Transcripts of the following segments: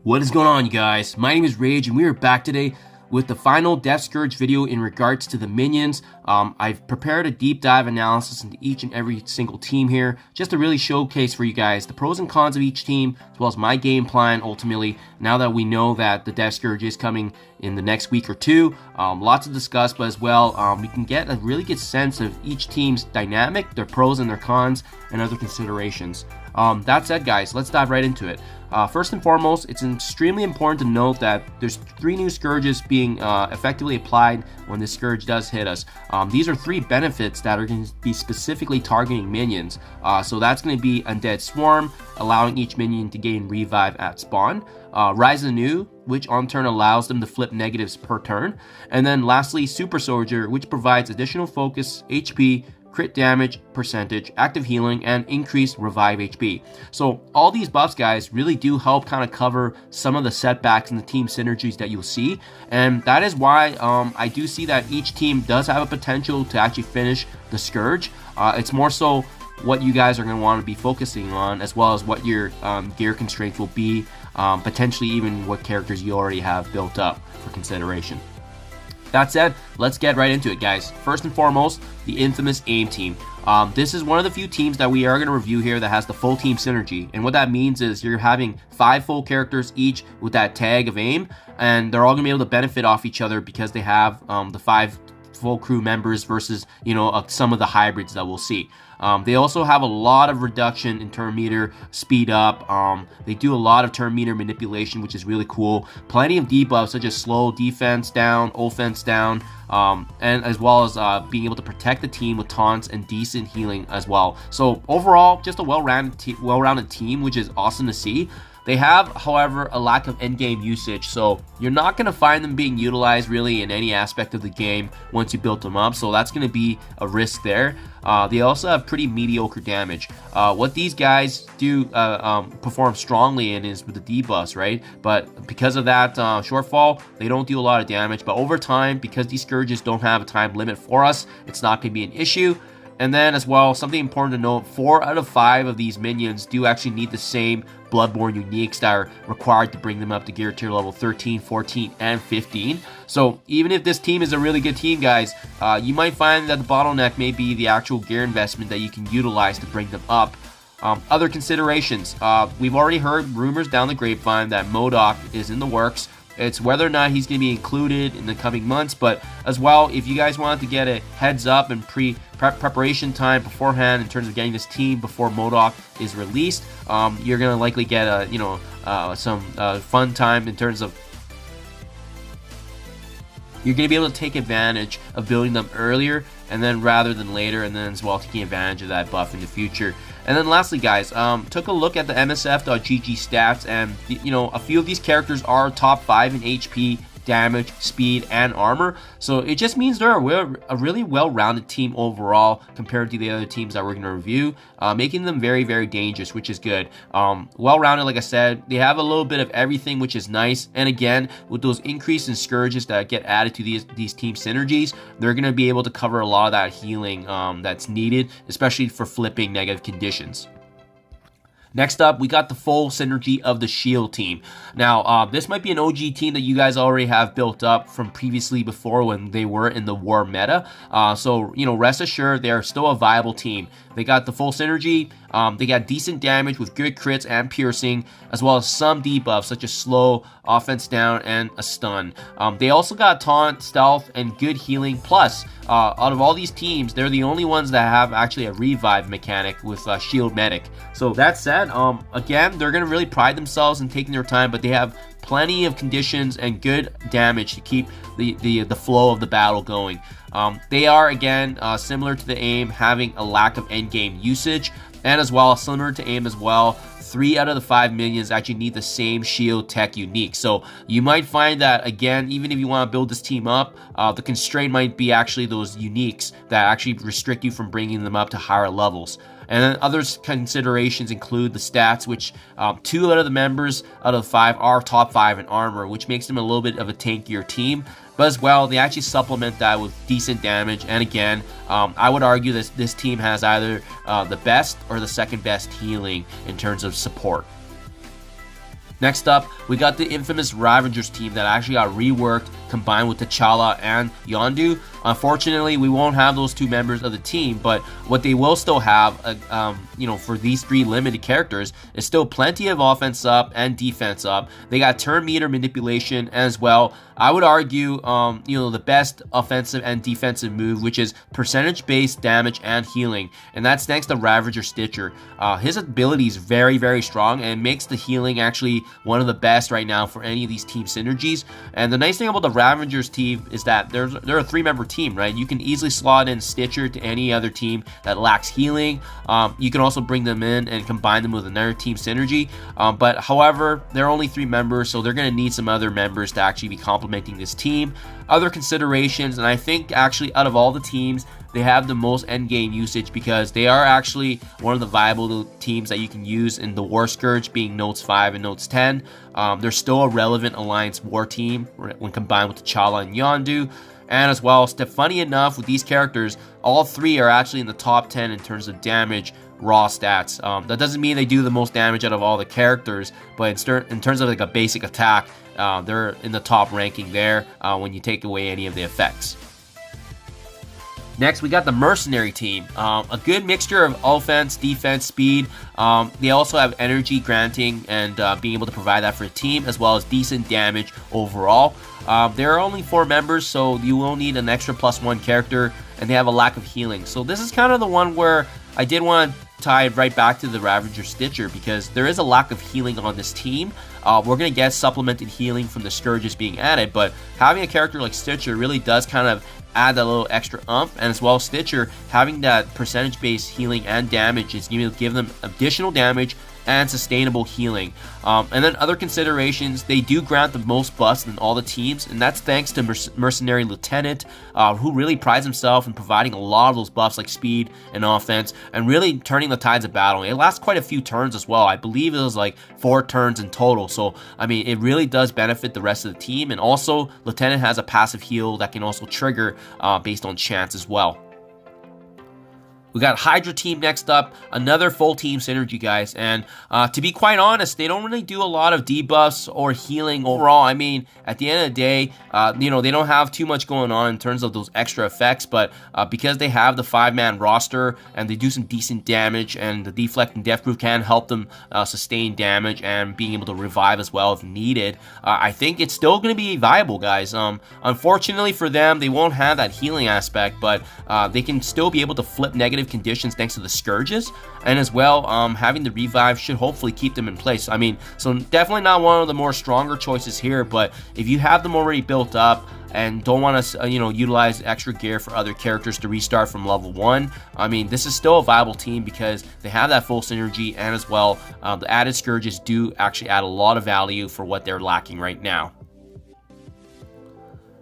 What is going on, you guys? My name is Rayge, and we are back today with the final Death Scourge video in regards to the minions. I've prepared a deep dive analysis into each and every single team here, just to really showcase for you guys the pros and cons of each team, as well as my game plan ultimately, now that we know that the Death Scourge is coming in the next week or two. Lots to discuss, but as well, we can get a really good sense of each team's dynamic, their pros and their cons, and other considerations. That said, guys, let's dive right into it. First and foremost, it's extremely important to note that there's 3 new Scourges being effectively applied when this Scourge does hit us. These are 3 benefits that are going to be specifically targeting minions. So that's going to be Undead Swarm, allowing each minion to gain revive at spawn. Rise Anew, which on turn allows them to flip negatives per turn. And then lastly, Super Soldier, which provides additional focus, HP, crit damage percentage, active healing, and increased revive HP. So all these buffs, guys, really do help kind of cover some of the setbacks and the team synergies that you'll see. And that is why I do see that each team does have a potential to actually finish the Scourge. It's more so what you guys are going to want to be focusing on, as well as what your gear constraints will be, potentially even what characters you already have built up for consideration. That said, let's get right into it, guys. First and foremost, the infamous AIM team. This is one of the few teams that we are going to review here that has the full team synergy. And what that means is you're having 5 full characters each with that tag of AIM, and they're all going to be able to benefit off each other because they have the 5 full crew members versus, some of the hybrids that we'll see. They also have a lot of reduction in turn meter speed up. They do a lot of turn meter manipulation, which is really cool. Plenty of debuffs such as slow defense down, offense down, and as well as being able to protect the team with taunts and decent healing as well. So overall, just a well-rounded team, which is awesome to see. They have, however, a lack of endgame usage, so you're not going to find them being utilized really in any aspect of the game once you built them up, so that's going to be a risk there. They also have pretty mediocre damage. What these guys do perform strongly in is with the debuffs, right? But because of that shortfall, they don't do a lot of damage, but over time, because these Scourges don't have a time limit for us, it's not going to be an issue. And then as well, something important to note, 4 out of 5 of these minions do actually need the same Bloodborne uniques that are required to bring them up to gear tier level 13, 14, and 15. So even if this team is a really good team, guys, you might find that the bottleneck may be the actual gear investment that you can utilize to bring them up. Other considerations, we've already heard rumors down the grapevine that MODOK is in the works. It's whether or not he's going to be included in the coming months, but as well, if you guys wanted to get a heads up and preparation time beforehand in terms of getting this team before MODOK is released, you're going to likely get a some fun time in terms of you're going to be able to take advantage of building them earlier and then rather than later, and then as well taking advantage of that buff in the future. And then lastly, guys, took a look at the MSF.GG stats, and a few of these characters are top 5 in HP, damage, speed, and armor. So it just means they're a really well-rounded team overall compared to the other teams that we're going to review, making them very, very dangerous, which is good. Well-rounded, like I said, they have a little bit of everything, which is nice. And again, with those increase in Scourges that get added to these team synergies, they're going to be able to cover a lot of that healing that's needed, especially for flipping negative conditions. Next up, we got the full synergy of the S.H.I.E.L.D team. Now, this might be an OG team that you guys already have built up from previously before when they were in the war meta. So, rest assured, they are still a viable team. They got the full synergy. They got decent damage with good crits and piercing, as well as some debuffs such as slow, offense down, and a stun. They also got taunt, stealth, and good healing. Plus, out of all these teams, they're the only ones that have actually a revive mechanic with S.H.I.E.L.D Medic. So that said, again, they're going to really pride themselves in taking their time, but they have plenty of conditions and good damage to keep the flow of the battle going. They are, again, similar to the AIM, having a lack of endgame usage, and as well, similar to AIM as well, 3 out of the 5 minions actually need the same S.H.I.E.L.D tech unique. So you might find that, again, even if you want to build this team up, the constraint might be actually those uniques that actually restrict you from bringing them up to higher levels. And then other considerations include the stats, which 2 out of the members out of 5 are top 5 in armor, which makes them a little bit of a tankier team. But as well, they actually supplement that with decent damage. And again, I would argue that this team has either the best or the second best healing in terms of support. Next up, we got the infamous Ravagers team that actually got reworked, combined with T'Challa and Yondu. Unfortunately, we won't have those two members of the team, but what they will still have, for these three limited characters, is still plenty of offense up and defense up. They got turn meter manipulation as well. I would argue, the best offensive and defensive move, which is percentage-based damage and healing, and that's thanks to Ravager Stitcher. His ability is very, very strong and makes the healing actually one of the best right now for any of these team synergies. And the nice thing about the Ravagers team is that they're a 3-member team, right? You can easily slot in Stitcher to any other team that lacks healing. You can also bring them in and combine them with another team synergy. But however, they're only 3 members, so they're going to need some other members to actually be complementing this team. Other considerations, and I think actually out of all the teams, they have the most endgame usage because they are actually one of the viable teams that you can use in the War Scourge, being Notes 5 and Notes 10. They're still a relevant Alliance War team when combined with T'Challa and Yondu. And as well, funny enough, with these characters, all 3 are actually in the top 10 in terms of damage raw stats. That doesn't mean they do the most damage out of all the characters, but in terms of like a basic attack, they're in the top ranking there when you take away any of the effects. Next, we got the Mercenary Team. A good mixture of offense, defense, speed. They also have energy granting and being able to provide that for a team, as well as decent damage overall. There are only 4 members, so you will need an extra +1 character, and they have a lack of healing. So this is kind of the one where I did want to tie it right back to the Ravager Stitcher, because there is a lack of healing on this team. We're going to get supplemented healing from the Scourges being added, but having a character like Stitcher really does kind of add that little extra oomph. And as well, Stitcher having that percentage-based healing and damage is going to give them additional damage and sustainable healing. And then other considerations, they do grant the most buffs in all the teams, and that's thanks to Mercenary Lieutenant, who really prides himself in providing a lot of those buffs like speed and offense, and really turning the tides of battle. It lasts quite a few turns as well. I believe it was like 4 turns in total, so I mean, it really does benefit the rest of the team. And also, Lieutenant has a passive heal that can also trigger based on chance as well. We got Hydra Team next up, another full team synergy, guys, and to be quite honest, they don't really do a lot of debuffs or healing overall. I mean, at the end of the day, they don't have too much going on in terms of those extra effects, but because they have the 5-man roster and they do some decent damage, and the Deflect and Death Proof can help them sustain damage and being able to revive as well if needed, I think it's still going to be viable, guys. Unfortunately for them, they won't have that healing aspect, but they can still be able to flip negative conditions thanks to the Scourges, and as well, having the revive should hopefully keep them in place. I mean, so definitely not one of the more stronger choices here, but if you have them already built up and don't want to utilize extra gear for other characters to restart from level 1, I mean, this is still a viable team because they have that full synergy, and as well, the added Scourges do actually add a lot of value for what they're lacking right now.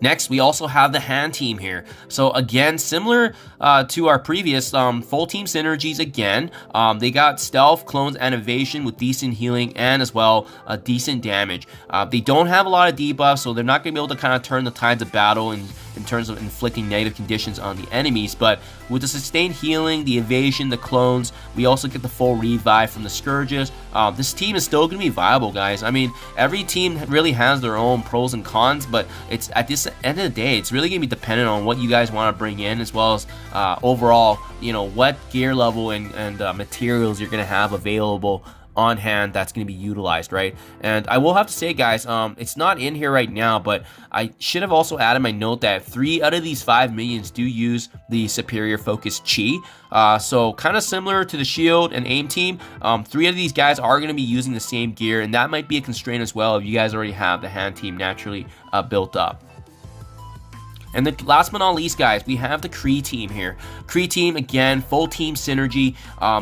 Next, we also have the Hand Team here. So again, similar to our previous full team synergies again, they got stealth, clones, and evasion with decent healing and as well decent damage. They don't have a lot of debuffs, so they're not going to be able to kind of turn the tides of battle in terms of inflicting negative conditions on the enemies, but with the sustained healing, the evasion, the clones, we also get the full revive from the Scourges. This team is still going to be viable, guys. I mean, every team really has their own pros and cons, but it's at this end of the day, it's really going to be dependent on what you guys want to bring in, as well as overall, what gear level and materials you're going to have available on hand that's going to be utilized, right? And I will have to say, guys, it's not in here right now, but I should have also added my note that 3 out of these 5 minions do use the superior focus Chi. So kind of similar to the S.H.I.E.L.D and AIM team, 3 of these guys are going to be using the same gear, and that might be a constraint as well if you guys already have the Hand team naturally built up. And the last but not least, guys, we have the Kree Team here. Kree Team, again, full team synergy.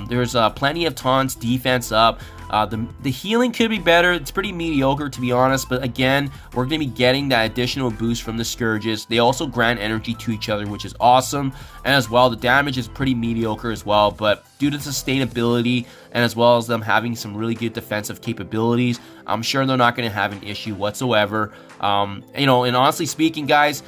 There's plenty of taunts, defense up. The healing could be better. It's pretty mediocre, to be honest, but again, we're going to be getting that additional boost from the Scourges. They also grant energy to each other, which is awesome, and as well, the damage is pretty mediocre as well, but due to sustainability and as well as them having some really good defensive capabilities, I'm sure they're not going to have an issue whatsoever. And honestly speaking, guys,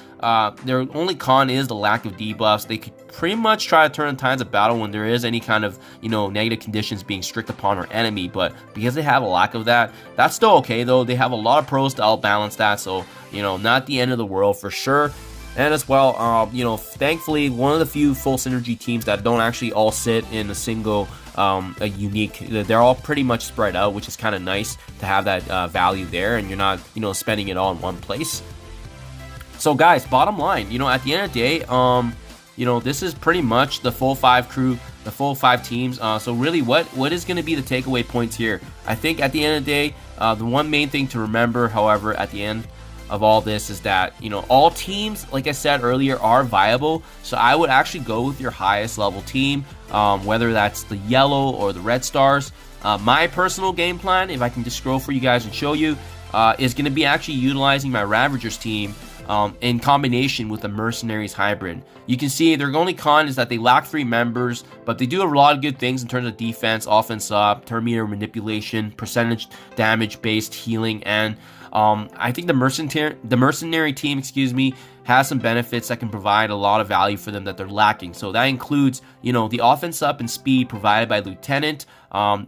their only con is the lack of debuffs. They could pretty much try to turn the tides of battle when there is any kind of negative conditions being strict upon our enemy, but but because they have a lack of that, that's still okay though. They have a lot of pros to outbalance that, so you know, not the end of the world for sure. And as well, you know, thankfully, one of the few full synergy teams that don't actually all sit in a single, a unique, they're all pretty much spread out, which is kind of nice to have that value there, and you're not, you know, spending it all in one place. So guys, bottom line, you know, at the end of the day, you know, this is pretty much the full 5 crew, the full 5 teams. So really, what is going to be the takeaway points here? I think at the end of the day, the one main thing to remember, however, at the end of all this is that, you know, all teams, like I said earlier, are viable. So I would actually go with your highest level team, whether that's the yellow or the red stars. My personal game plan, if I can just scroll for you guys and show you, is going to be actually utilizing my Ravagers team in combination with the Mercenaries hybrid. You can see their only con is that they lack 3 members, but they do a lot of good things in terms of defense, offense up, turn meter manipulation, percentage damage based healing, and I think the mercenary team, excuse me, has some benefits that can provide a lot of value for them that they're lacking. So that includes, you know, the offense up and speed provided by Lieutenant,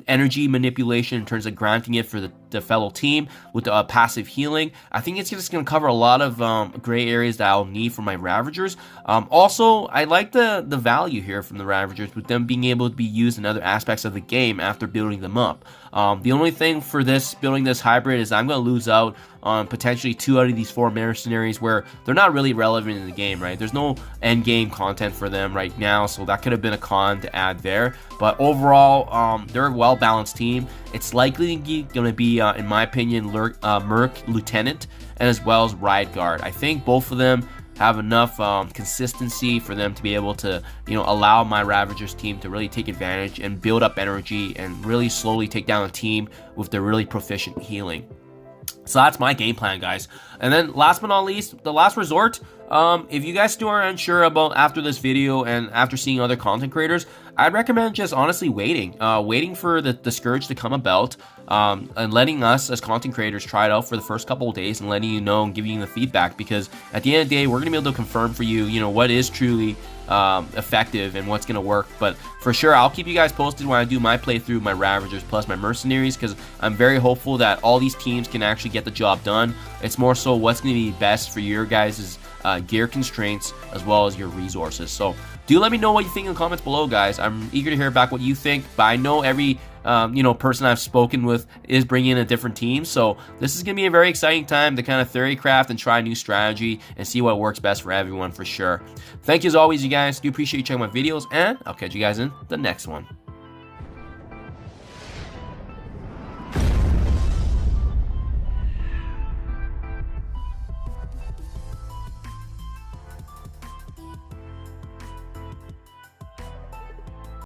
energy manipulation in terms of granting it for the fellow team with the passive healing. I think it's just going to cover a lot of gray areas that I'll need for my Ravagers. Also, I like the value here from the Ravagers with them being able to be used in other aspects of the game after building them up. The only thing for building this hybrid is I'm going to lose out on potentially 2 out of these 4 mercenaries where they're not really relevant in the game, right? There's no end game content for them right now, so that could have been a con to add there. But overall, they're a well-balanced team. It's likely going to be, in my opinion, Merc Lieutenant and as well as Ride Guard. I think both of them have enough consistency for them to be able to, you know, allow my Ravagers team to really take advantage and build up energy and really slowly take down a team with their really proficient healing. So that's my game plan, guys. And then last but not least, the last resort, if you guys still are unsure about after this video and after seeing other content creators, I'd recommend just honestly waiting for the Scourge to come about, and letting us as content creators try it out for the first couple of days and letting you know and giving you the feedback, because at the end of the day, we're going to be able to confirm for you, you know, what is truly effective and what's going to work. But for sure, I'll keep you guys posted when I do my playthrough, my Ravagers plus my Mercenaries, because I'm very hopeful that all these teams can actually get the job done. It's more so what's going to be best for your guys' gear constraints as well as your resources. So do let me know what you think in the comments below, guys. I'm eager to hear back what you think, but I know every you know, person I've spoken with is bringing in a different team, so this is gonna be a very exciting time to kind of theory craft and try a new strategy and see what works best for everyone for sure. Thank you as always, you guys. Do appreciate you checking my videos, and I'll catch you guys in the next one.